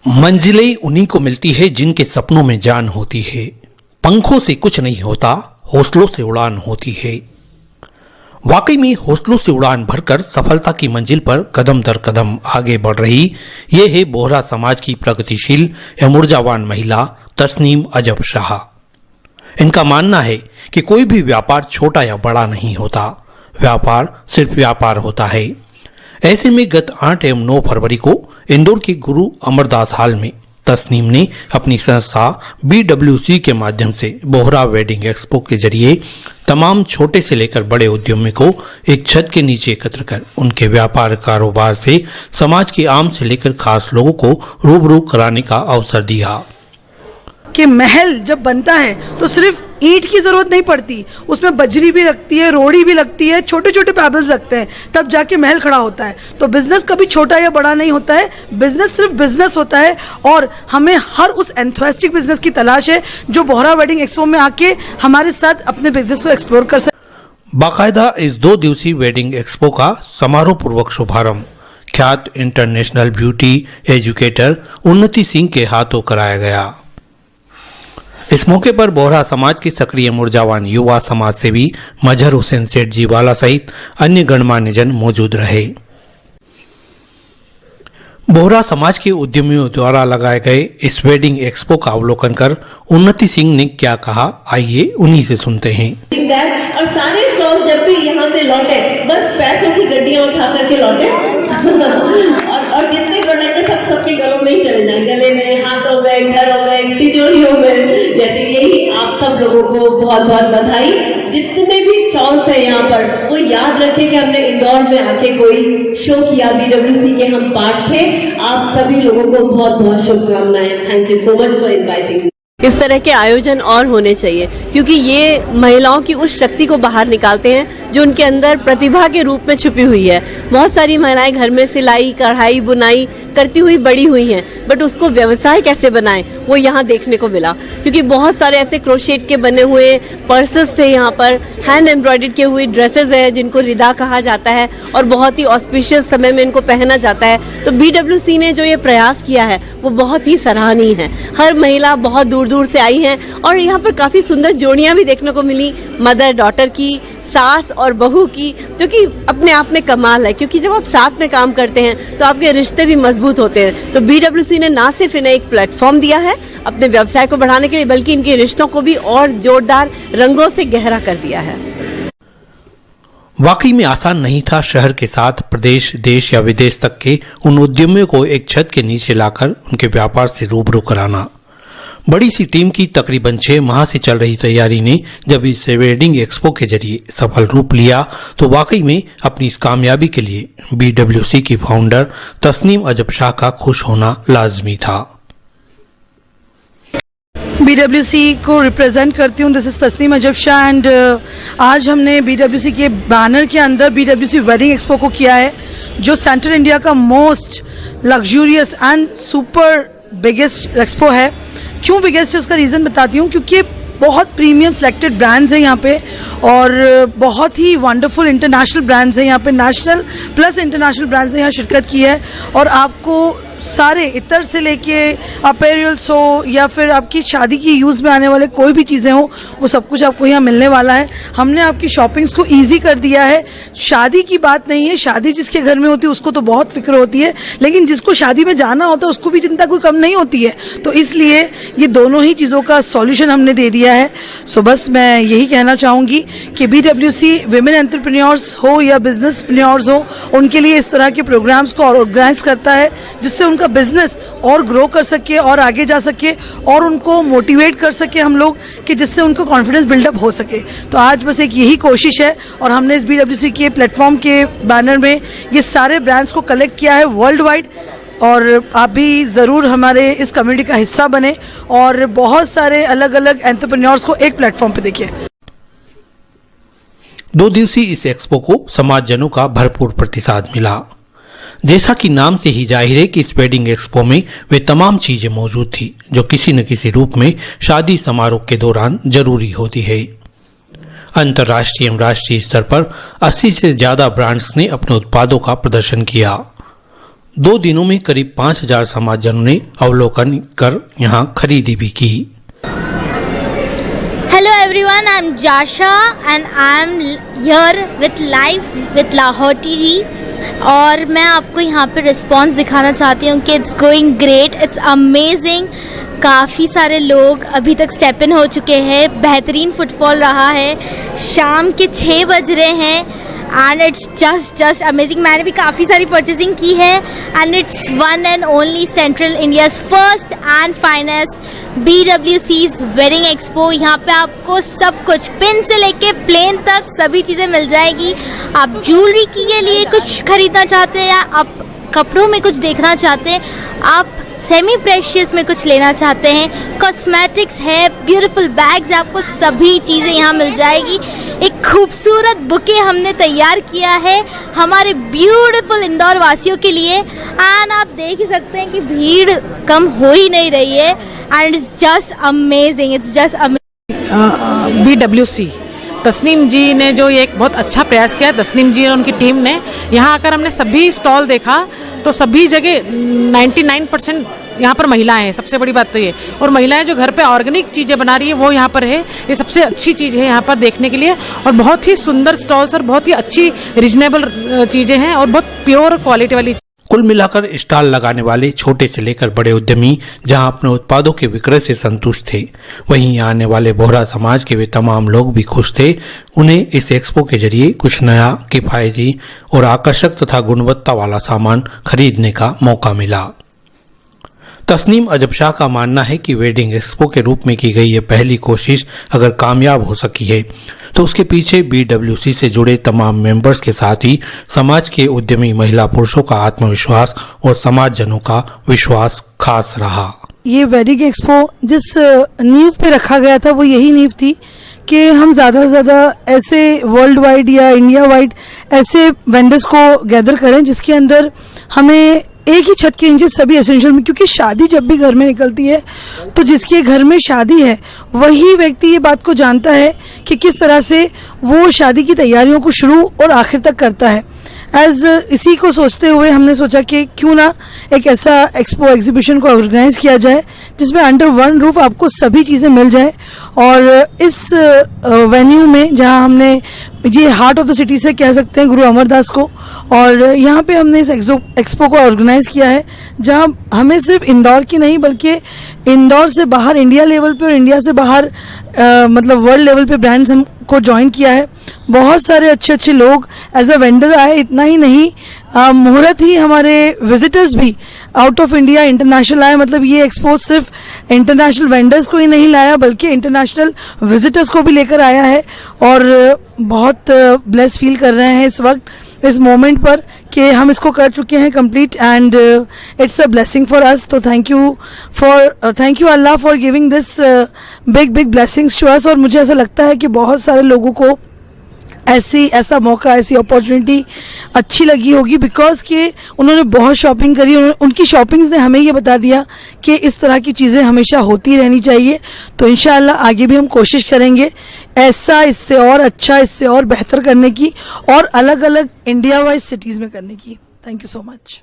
मंजिलें उन्हीं को मिलती है जिनके सपनों में जान होती है। पंखों से कुछ नहीं होता, हौसलों से उड़ान होती है। वाकई में हौसलों से उड़ान भरकर सफलता की मंजिल पर कदम दर कदम आगे बढ़ रही ये है बोहरा समाज की प्रगतिशील एवं ऊर्जावान महिला तस्नीम अजब शाह। इनका मानना है कि कोई भी व्यापार छोटा या बड़ा नहीं होता, व्यापार सिर्फ व्यापार होता है। ऐसे में गत 8 एवं 9 फरवरी को इंदौर के गुरु अमरदास हॉल में तस्नीम ने अपनी संस्था BWC के माध्यम से बोहरा वेडिंग एक्सपो के जरिए तमाम छोटे से लेकर बड़े उद्यमी को एक छत के नीचे एकत्र कर उनके व्यापार कारोबार से समाज के आम से लेकर खास लोगों को रूबरू कराने का अवसर दिया। कि महल जब बनता है तो सिर्फ ईंट की जरूरत नहीं पड़ती, उसमें बजरी भी लगती है, रोड़ी भी लगती है, छोटे छोटे पैबल्स लगते हैं, तब जाके महल खड़ा होता है। तो बिजनेस कभी छोटा या बड़ा नहीं होता है, बिजनेस सिर्फ बिजनेस होता है। और हमें हर उस एंथुसियास्टिक बिजनेस की तलाश है जो बोहरा वेडिंग एक्सपो में आके हमारे साथ अपने बिजनेस को एक्सप्लोर कर सके। बाकायदा इस 2 दिवसीय वेडिंग एक्सपो का समारोह पूर्वक शुभारंभ ख्यात इंटरनेशनल ब्यूटी एजुकेटर उन्नति सिंह के हाथों कराया गया। इस मौके पर बोहरा समाज के सक्रिय ऊर्जावान युवा समाज सेवी मजहर हुसैन सेठ जीवाला सहित अन्य गणमान्य जन मौजूद रहे। बोहरा समाज के उद्यमियों द्वारा लगाए गए इस वेडिंग एक्सपो का अवलोकन कर उन्नति सिंह ने क्या कहा, आइए उन्हीं से सुनते हैं। और सारे स्टॉल जब भी यहाँ से लौटे बस पैसों की गड्डियाँ उठा करके लौटे और जितने प्रोडक्ट सबके घरों में ही चले जाए, गले में, हाथ हो गए, घर हो गए, तिजोरी हो गए। जैसे यही आप सब लोगों को बहुत बहुत बधाई। जितने भी स्टॉल्स है यहाँ पर वो याद रखें कि हमने इंदौर में आके कोई शो किया, BWC के हम पार्ट थे। आप सभी लोगों को बहुत बहुत शुभकामनाएं। Thank you so much for inviting. इस तरह के आयोजन और होने चाहिए क्योंकि ये महिलाओं की उस शक्ति को बाहर निकालते हैं जो उनके अंदर प्रतिभा के रूप में छुपी हुई है। बहुत सारी महिलाएं घर में सिलाई, कढ़ाई, बुनाई करती हुई बड़ी हुई हैं, बट उसको व्यवसाय कैसे बनाएं वो यहाँ देखने को मिला। क्योंकि बहुत सारे ऐसे क्रोशेट के बने हुए पर्सेस थे, यहाँ पर हैंड एम्ब्रॉयडर्ड की हुई ड्रेसेस है जिनको रिदा कहा जाता है और बहुत ही ऑस्पिशियस समय में इनको पहना जाता है। तो BWC ने जो ये प्रयास किया है वो बहुत ही सराहनीय है। हर महिला बहुत दूर दूर से आई हैं और यहाँ पर काफी सुंदर जोड़ियां भी देखने को मिली, मदर डॉटर की, सास और बहू की, जो कि अपने आप में कमाल है। क्योंकि जब आप साथ में काम करते हैं तो आपके रिश्ते भी मजबूत होते हैं। तो BWC ने ना सिर्फ इन्हें एक प्लेटफॉर्म दिया है अपने व्यवसाय को बढ़ाने के लिए, बल्कि इनके रिश्तों को भी और जोरदार रंगों से गहरा कर दिया है। वाकई में आसान नहीं था शहर के साथ प्रदेश, देश या विदेश तक के उन उद्यमियों को एक छत के नीचे लाकर उनके व्यापार से रूबरू कराना। बड़ी सी टीम की तकरीबन 6 माह से चल रही तैयारी ने जब इस वेडिंग एक्सपो के जरिए सफल रूप लिया तो वाकई में अपनी इस कामयाबी के लिए BWC की फाउंडर तस्नीम अजब शाह का खुश होना लाजमी था। BWC को रिप्रेजेंट करती हूँ, दिस इज तस्नीम अजब शाह एंड आज हमने BWC के बैनर के अंदर BWC वेडिंग एक्सपो को किया है, जो सेंट्रल इंडिया का most luxurious and super biggest expo है। क्यों बिगेस्ट है उसका रीज़न बताती हूँ, क्योंकि बहुत प्रीमियम सिलेक्टेड ब्रांड्स हैं यहाँ पे और बहुत ही वंडरफुल इंटरनेशनल ब्रांड्स हैं यहाँ पे, नेशनल प्लस इंटरनेशनल ब्रांड्स ने यहाँ शिरकत की है। और आपको सारे इतर से लेके अपैरल्स हो या फिर आपकी शादी की यूज़ में आने वाले कोई भी चीज़ें हो, वो सब कुछ आपको यहाँ मिलने वाला है। हमने आपकी शॉपिंग्स को ईजी कर दिया है। शादी की बात नहीं है, शादी जिसके घर में होती है उसको तो बहुत फिक्र होती है, लेकिन जिसको शादी में जाना होता है उसको भी चिंता कोई कम नहीं होती है। तो इसलिए ये दोनों ही चीज़ों का सॉल्यूशन हमने दे दिया है। सो बस मैं यही कहना चाहूँगी कि BWC विमेन एंटरप्रेन्योर्स हो या बिजनेसप्रेन्योर्स हो, उनके लिए इस तरह के प्रोग्राम्स को ऑर्गेनाइज करता है जिससे उनका बिजनेस और ग्रो कर सके और आगे जा सके और उनको मोटिवेट कर सके हम लोग, कि जिससे उनको कॉन्फिडेंस बिल्डअप हो सके। तो आज बस एक यही कोशिश है और हमने इस BWC के प्लेटफॉर्म के बैनर में ये सारे ब्रांड्स को कलेक्ट किया है वर्ल्ड वाइड। और आप भी ज़रूर हमारे इस कम्युनिटी का हिस्सा बने और बहुत सारे अलग अलग एंटरप्रेन्योर्स को एक प्लेटफॉर्म पे देखिए। 2 दिवसीय इस एक्सपो को समाजजनों का भरपूर प्रतिसाद मिला। जैसा कि नाम से ही जाहिर है कि इस वेडिंग एक्सपो में वे तमाम चीजें मौजूद थी जो किसी न किसी रूप में शादी समारोह के दौरान जरूरी होती है। अंतर्राष्ट्रीय एवं राष्ट्रीय स्तर पर 80 से ज्यादा ब्रांड्स ने अपने उत्पादों का प्रदर्शन किया। 2 दिनों में करीब 5000 समाजजनों ने अवलोकन कर यहां खरीदी भी की। Hello everyone, I'm Jasha and I'm here with live with Lahore TV और मैं आपको यहाँ पे रिस्पॉन्स दिखाना चाहती हूँ कि it's going great, it's amazing. काफ़ी सारे लोग अभी तक स्टेप इन हो चुके हैं, बेहतरीन फुटफॉल रहा है, शाम के 6 बज रहे हैं एंड इट्स जस्ट अमेजिंग। मैंने भी काफ़ी सारी परचेजिंग की है and it's one and only central India's first and finest BWC's wedding expo. यहाँ पे आपको सब कुछ पिन से लेके प्लेन तक सभी चीज़ें मिल जाएगी। आप ज्वेलरी के लिए कुछ खरीदना चाहते हैं या आप कपड़ों में कुछ देखना चाहते हैं, आप सेमी प्रेशियस में कुछ लेना चाहते हैं, कॉस्मेटिक्स है, ब्यूटीफुल बैग्स है, आपको सभी चीज़ें यहाँ मिल जाएगी। एक खूबसूरत बुके हमने तैयार किया है हमारे ब्यूटीफुल इंदौर वासियों के लिए एंड आप देख ही सकते हैं कि भीड़ कम हो ही नहीं रही है and it's just amazing, it's just amazing. BWC Tasneem ji ने जो ये एक बहुत अच्छा प्रयास किया, तस्नीम जी और उनकी टीम ने, यहाँ आकर हमने सभी स्टॉल देखा तो सभी जगह 99% यहाँ पर महिलाएं हैं। सबसे बड़ी बात तो ये, और महिलाएं जो घर पे ऑर्गेनिक चीजें बना रही है वो यहाँ पर है, ये सबसे अच्छी चीज है यहाँ पर देखने के लिए। और बहुत ही सुंदर स्टॉल्स और बहुत ही अच्छी रीजनेबल चीजें हैं और बहुत प्योर क्वालिटी वाली। कुल मिलाकर स्टॉल लगाने वाले छोटे से लेकर बड़े उद्यमी जहां अपने उत्पादों के विक्रय से संतुष्ट थे, वहीं आने वाले बोहरा समाज के वे तमाम लोग भी खुश थे। उन्हें इस एक्सपो के जरिए कुछ नया, किफायती और आकर्षक तथा गुणवत्ता वाला सामान खरीदने का मौका मिला। तस्नीम अजब शाह का मानना है कि वेडिंग एक्सपो के रूप में की गई ये पहली कोशिश अगर कामयाब हो सकी है तो उसके पीछे BWC से जुड़े तमाम मेंबर्स के साथ ही समाज के उद्यमी महिला पुरुषों का आत्मविश्वास और समाजजनों का विश्वास खास रहा। ये वेडिंग एक्सपो जिस नींव पे रखा गया था वो यही नींव थी कि हम ज़्यादा से ज़्यादा ऐसे वर्ल्ड वाइड या इंडिया वाइड ऐसे वेंडर्स को गैदर करें जिसके अंदर हमें एक ही छत के नीचे सभी एसेंशियल में, क्योंकि शादी जब भी घर में निकलती है तो जिसके घर में शादी है वही व्यक्ति ये बात को जानता है कि किस तरह से वो शादी की तैयारियों को शुरू और आखिर तक करता है। इसी को सोचते हुए हमने सोचा कि क्यों ना एक ऐसा एक्सपो एग्जीबिशन को ऑर्गेनाइज किया जाए जिसमें अंडर वन रूफ आपको सभी चीज़ें मिल जाए। और इस वेन्यू में जहां हमने ये हार्ट ऑफ द सिटी से कह सकते हैं गुरु अमरदास को, और यहाँ पे हमने इस एक्सपो को ऑर्गेनाइज किया है जहां हमें सिर्फ इंदौर की नहीं बल्कि इंदौर से बाहर इंडिया लेवल पे और इंडिया से बाहर मतलब वर्ल्ड लेवल पे ब्रांड्स हमको ज्वाइन किया है। बहुत सारे अच्छे अच्छे लोग एज अ वेंडर आए। इतना ही नहीं, मुहूर्त ही हमारे विजिटर्स भी आउट ऑफ इंडिया इंटरनेशनल आए। मतलब ये एक्सपो सिर्फ इंटरनेशनल वेंडर्स को ही नहीं लाया बल्कि इंटरनेशनल विजिटर्स को भी लेकर आया है और बहुत ब्लेस फील कर रहे हैं इस वक्त इस मोमेंट पर कि हम इसको कर चुके हैं complete and it's a blessing for us. तो thank you Allah for giving this big blessings to us. और मुझे ऐसा लगता है कि बहुत सारे लोगों को ऐसा मौका, ऐसी अपॉर्चुनिटी अच्छी लगी होगी बिकॉज कि उन्होंने बहुत शॉपिंग करी। उनकी शॉपिंग्स ने हमें ये बता दिया कि इस तरह की चीज़ें हमेशा होती रहनी चाहिए। तो इंशाअल्लाह आगे भी हम कोशिश करेंगे ऐसा, इससे और अच्छा, इससे और बेहतर करने की और अलग अलग इंडिया वाइज सिटीज़ में करने की। Thank you so much.